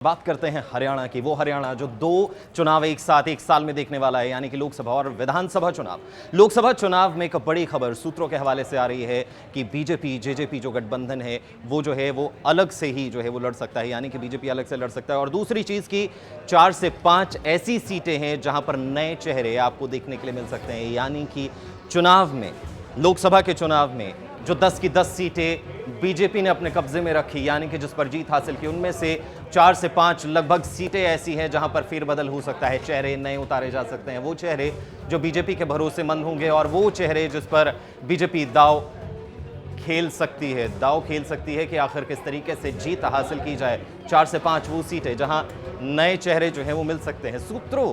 बात करते हैं हरियाणा की। वो हरियाणा जो दो चुनाव एक साथ एक साल में देखने वाला है, यानी कि लोकसभा और विधानसभा चुनाव। लोकसभा चुनाव में एक बड़ी खबर सूत्रों के हवाले से आ रही है कि बीजेपी जेजेपी जो गठबंधन है वो अलग से ही वो लड़ सकता है, यानी कि बीजेपी अलग से लड़ सकता है। और दूसरी चीज की 4 से 5 ऐसी सीटें हैं जहां पर नए चेहरे आपको देखने के लिए मिल सकते हैं, यानी कि चुनाव में, लोकसभा के चुनाव में जो 10 की 10 सीटें बीजेपी ने अपने कब्जे में रखी, यानी कि जिस पर जीत हासिल की, उनमें से 4 से 5 लगभग सीटें ऐसी हैं जहां पर फेरबदल हो सकता है, चेहरे नए उतारे जा सकते हैं। वो चेहरे जो बीजेपी के भरोसेमंद होंगे और वो चेहरे जिस पर बीजेपी दाव खेल सकती है कि आखिर किस तरीके से जीत हासिल की जाए। 4 से 5 वो सीटें जहां नए चेहरे वो मिल सकते हैं। सूत्रों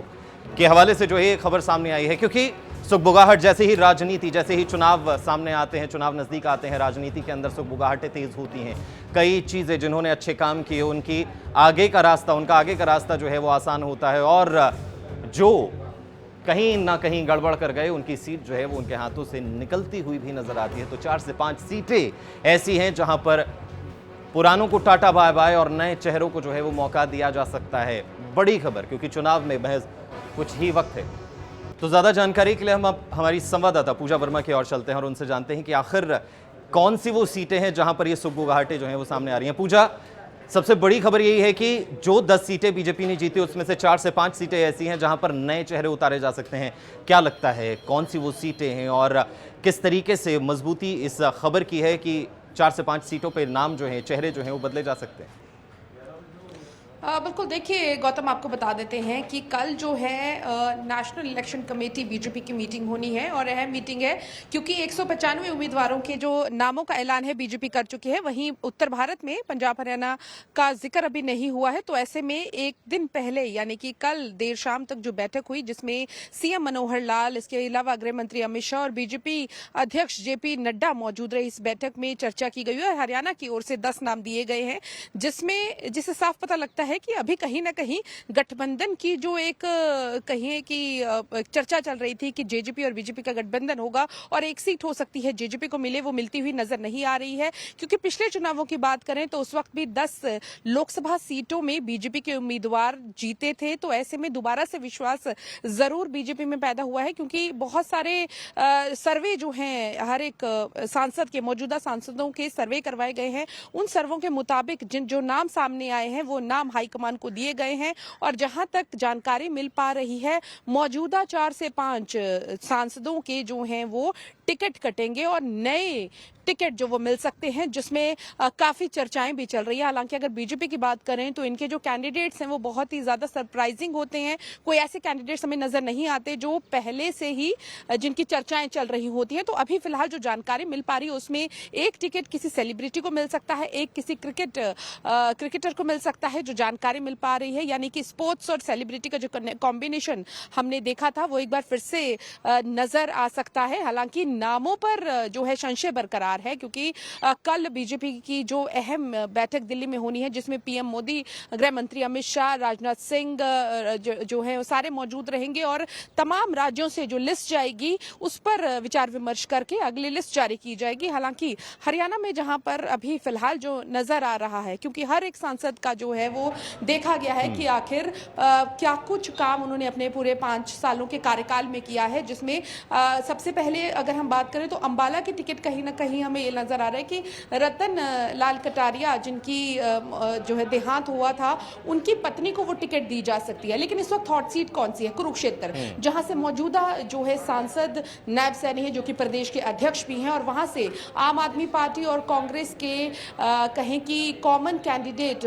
के हवाले से ये खबर सामने आई है क्योंकि सुगबुगाहट जैसे ही चुनाव सामने आते हैं, चुनाव नजदीक आते हैं, राजनीति के अंदर सुगबुगाहटें तेज होती हैं। कई चीजें जिन्होंने अच्छे काम किए उनका आगे का रास्ता वो आसान होता है, और जो कहीं ना कहीं गड़बड़ कर गए उनकी सीट वो उनके हाथों से निकलती हुई भी नजर आती है। तो 4 से 5 सीटें ऐसी हैं जहां पर पुरानों को टाटा बाय बाय और नए चेहरों को वो मौका दिया जा सकता है। बड़ी खबर, क्योंकि चुनाव में महज कुछ ही वक्त है। तो ज्यादा जानकारी के लिए हम अब हमारी संवाददाता पूजा वर्मा की ओर चलते हैं और उनसे जानते हैं कि आखिर कौन सी वो सीटें हैं जहां पर ये सुगबुगाहटें वो सामने आ रही हैं। पूजा, सबसे बड़ी खबर यही है कि जो 10 सीटें बीजेपी ने जीती उसमें से 4 से 5 सीटें ऐसी हैं जहां पर नए चेहरे उतारे जा सकते हैं। क्या लगता है कौन सी वो सीटें हैं और किस तरीके से मजबूती इस खबर की है कि 4 से 5 सीटों पर नाम चेहरे वो बदले जा सकते हैं? बिल्कुल, देखिए गौतम, आपको बता देते हैं कि कल नेशनल इलेक्शन कमेटी बीजेपी की मीटिंग होनी है, और अहम मीटिंग है क्योंकि 195 उम्मीदवारों के जो नामों का ऐलान है बीजेपी कर चुकी है। वहीं उत्तर भारत में पंजाब हरियाणा का जिक्र अभी नहीं हुआ है। तो ऐसे में एक दिन पहले यानी कि कल देर शाम तक जो बैठक हुई, जिसमें सीएम मनोहर लाल, इसके अलावा गृह मंत्री अमित शाह और बीजेपी अध्यक्ष जेपी नड्डा मौजूद रहे, इस बैठक में चर्चा की गई है। हरियाणा की ओर से 10 नाम दिए गए हैं, जिससे साफ पता लगता है कि अभी कहीं ना कहीं गठबंधन की जो एक कहिए कि चर्चा चल रही थी कि जेजेपी और बीजेपी का गठबंधन होगा और एक सीट हो सकती है जेजेपी को मिले, वो मिलती हुई नजर नहीं आ रही है। क्योंकि पिछले चुनावों की बात करें तो उस वक्त भी 10 लोकसभा सीटों में बीजेपी के उम्मीदवार जीते थे। तो ऐसे में दोबारा से विश्वास जरूर बीजेपी में पैदा हुआ है, क्योंकि बहुत सारे सर्वे जो हैं, हर एक सांसद के, मौजूदा सांसदों के सर्वे करवाए गए हैं। उन सर्वों के मुताबिक जो नाम सामने आए हैं वो नाम हाईकमान को दिए गए हैं। और जहां तक जानकारी मिल पा रही है, मौजूदा 4 से 5 सांसदों के जो हैं वो टिकट कटेंगे और नए टिकट जो वो मिल सकते हैं, जिसमें काफी चर्चाएं भी चल रही है। हालांकि अगर बीजेपी की बात करें तो इनके जो कैंडिडेट्स हैं वो बहुत ही ज्यादा सरप्राइजिंग होते हैं। कोई ऐसे कैंडिडेट्स हमें नजर नहीं आते जो पहले से ही जिनकी चर्चाएं चल रही होती हैं। तो अभी फिलहाल जो जानकारी मिल पा रही है उसमें एक टिकट किसी सेलिब्रिटी को मिल सकता है, एक किसी क्रिकेटर को मिल सकता है, जो जानकारी मिल पा रही है। यानी कि स्पोर्ट्स और सेलिब्रिटी का जो कॉम्बिनेशन हमने देखा था वो एक बार फिर से नजर आ सकता है। हालांकि नामों पर जो है संशय बरकरार है, क्योंकि कल बीजेपी की जो अहम बैठक दिल्ली में होनी है, जिसमें पीएम मोदी, गृह मंत्री अमित शाह, राजनाथ सिंह जो है वो सारे मौजूद रहेंगे, और तमाम राज्यों से जो लिस्ट जाएगी उस पर विचार विमर्श करके अगली लिस्ट जारी की जाएगी। हालांकि हरियाणा में जहां पर अभी फिलहाल जो नजर आ रहा है, क्योंकि हर एक सांसद का जो है वो देखा गया है कि आखिर क्या कुछ काम उन्होंने अपने पूरे 5 सालों के कार्यकाल में किया है, जिसमें सबसे पहले अगर हम बात करें तो अंबाला की टिकट कहीं ना कहीं हमें ये नजर आ रहा है कि रतन लाल कटारिया, जिनकी जो है देहांत हुआ था, उनकी पत्नी को वो टिकट दी जा सकती है। लेकिन इस वक्त हॉट सीट कौन सी है? कुरुक्षेत्र, जहां से मौजूदा जो है सांसद नायब सैनी है, जो कि प्रदेश के अध्यक्ष भी हैं, और वहां से आम आदमी पार्टी और कांग्रेस के कहें कि कॉमन कैंडिडेट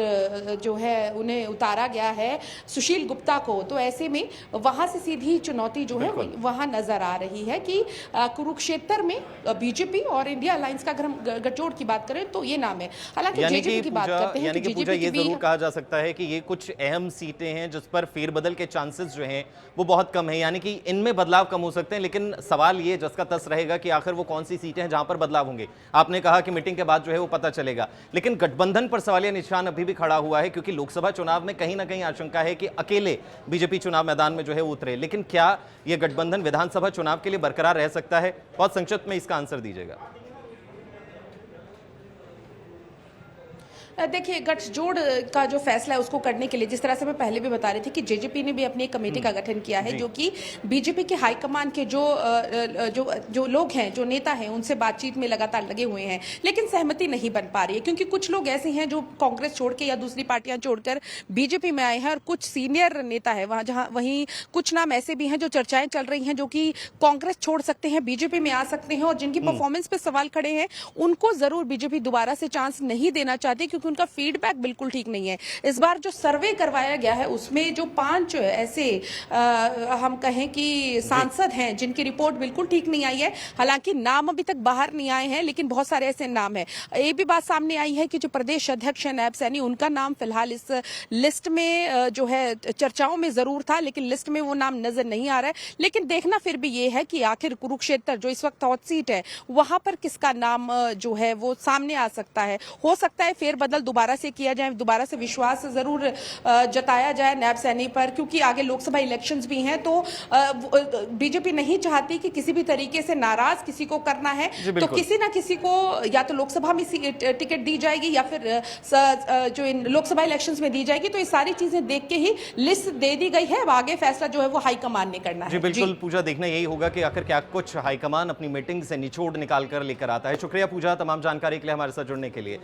जो है उन्हें उतारा गया है, सुशील गुप्ता को। तो ऐसे में वहां से सीधी चुनौती जो है वहां नजर आ रही है कि कुरुक्षेत्र में बीजेपी और इंडिया अलायंस का अगर हम गठजोड़ की बात करें तो ये नाम है। हालांकि जेजेपी की बात करते हैं, यानी कि पूजा, ये जरूर कहा जा सकता है कि ये कुछ अहम सीटें हैं जिस पर फेरबदल के चांसेस जो हैं वो बहुत कम है, यानी कि इनमें बदलाव कम हो सकते हैं। लेकिन सवाल ये जिसका तस रहेगा कि आखिर वो कौन सी सीटें हैं जहां पर बदलाव होंगे। आपने कहा कि मीटिंग के बाद वो पता चलेगा, लेकिन गठबंधन पर सवालिया निशान अभी भी खड़ा हुआ है, क्योंकि लोकसभा चुनाव में कहीं ना कहीं आशंका है कि अकेले बीजेपी चुनाव मैदान में उतरे। लेकिन क्या यह गठबंधन विधानसभा चुनाव के लिए बरकरार रह सकता है? बहुत संक्षिप्त में इसका आंसर दीजिएगा। देखिए, गठजोड़ का जो फैसला है उसको करने के लिए, जिस तरह से मैं पहले भी बता रही थी कि जेजेपी ने भी अपनी एक कमेटी का गठन किया है, जो कि बीजेपी के हाईकमान के जो लोग हैं, जो नेता हैं, उनसे बातचीत में लगातार लगे हुए हैं, लेकिन सहमति नहीं बन पा रही है, क्योंकि कुछ लोग ऐसे हैं जो कांग्रेस छोड़ के या दूसरी पार्टियां छोड़कर बीजेपी में आए हैं, और कुछ सीनियर नेता है वहीं कुछ नाम ऐसे भी हैं जो चर्चाएं चल रही हैं, जो कि कांग्रेस छोड़ सकते हैं, बीजेपी में आ सकते हैं, और जिनकी परफॉर्मेंस पे सवाल खड़े हैं, उनको जरूर बीजेपी दोबारा से चांस नहीं देना चाहती, क्योंकि उनका फीडबैक बिल्कुल ठीक नहीं है। इस बार जो सर्वे करवाया गया है उसमें जो 5 ऐसे हम कहें कि सांसद हैं जिनकी रिपोर्ट बिल्कुल ठीक नहीं आई है, हालांकि नाम अभी तक बाहर नहीं आए हैं, लेकिन बहुत सारे ऐसे नाम हैं। ये भी बात सामने आई है कि जो प्रदेश अध्यक्ष हैं नैब सैनी, उनका नाम फिलहाल इस लिस्ट में जो है चर्चाओं में जरूर था, लेकिन लिस्ट में वो नाम नजर नहीं आ रहा है। लेकिन देखना फिर भी ये है कि आखिर कुरुक्षेत्र जो इस वक्त हॉट सीट है, वहां पर किसका नाम जो है वो सामने आ सकता है। हो सकता है फेरबदल दोबारा से किया जाए, दोबारा से विश्वास जरूर जताया जाए नैब सैनी पर, क्योंकि आगे लोकसभा इलेक्शंस भी हैं, तो बीजेपी नहीं चाहती कि किसी भी तरीके से नाराज किसी को करना है, तो किसी ना किसी को या तो लोकसभा में टिकट दी जाएगी या फिर जो इन लोकसभा इलेक्शंस में दी जाएगी। तो ये सारी चीजें देख के ही लिस्ट दे दी गई है, अब आगे फैसला जो है वो हाईकमान ने करना है। जी बिल्कुल पूजा, देखना यही होगा कि आखिर क्या कुछ हाईकमान अपनी मीटिंग से निचोड़ निकाल कर लेकर आता है। शुक्रिया पूजा, तमाम जानकारी के लिए हमारे साथ जुड़ने के लिए।